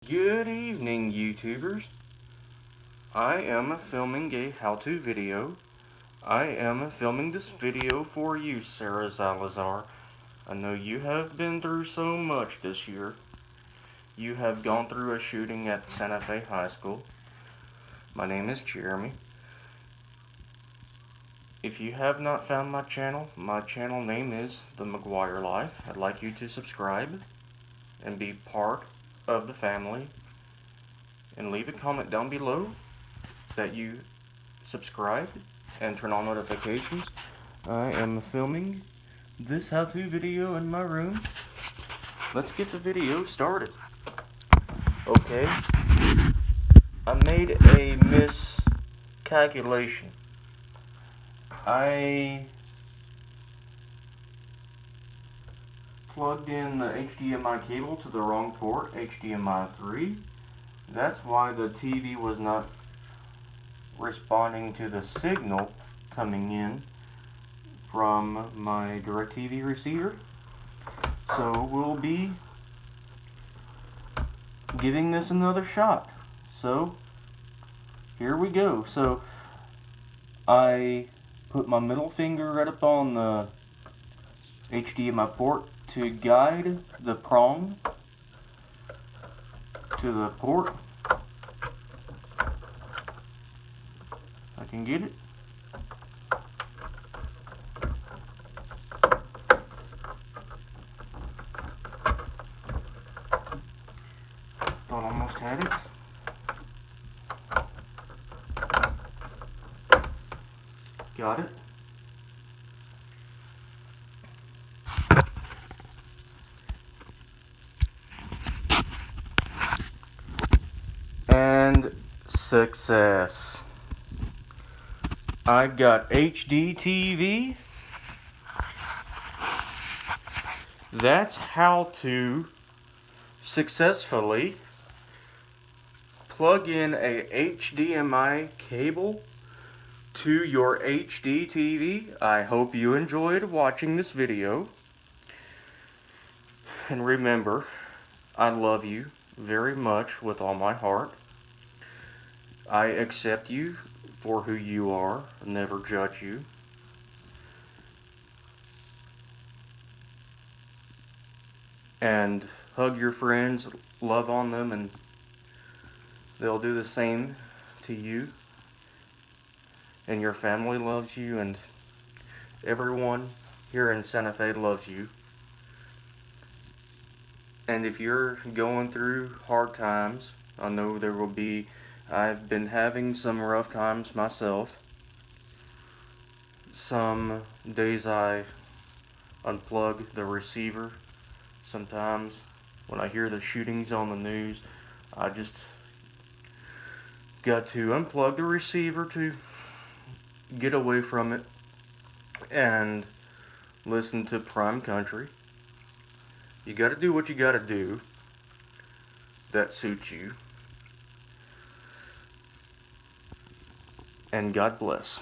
Good evening, YouTubers. I am filming a how-to video. I am filming this video for you, Sarah Salazar. I know you have been through so much this year. You have gone through a shooting at Santa Fe High School. My name is Jeremy. If you have not found my channel name is The McGuire Life. I'd like you to subscribe and be part of the family. And leave a comment down below that you subscribe and turn on notifications. I am filming this how-to video in my room. Let's get the video started. Okay, I made a miscalculation. I plugged in the HDMI cable to the wrong port, HDMI 3. That's why the TV was not responding to the signal coming in from my DirecTV receiver. So we'll be giving this another shot. So here we go. So I put my middle finger right up on the HDMI port to guide the prong to the port. I can get it. Thought I almost had it. Got it. And success. I got HDTV. That's how to successfully plug in a HDMI cable to your HDTV. I hope you enjoyed watching this video. And remember, I love you very much with all my heart. I accept you for who you are, never judge you. And hug your friends, love on them, and they'll do the same to you. And your family loves you, and everyone here in Santa Fe loves you. And if you're going through hard times, I know there will be. I've been having some rough times myself. Some days I unplug the receiver. Sometimes when I hear the shootings on the news, I just got to unplug the receiver to get away from it and listen to prime country. You gotta do what you gotta do that suits you. And God bless.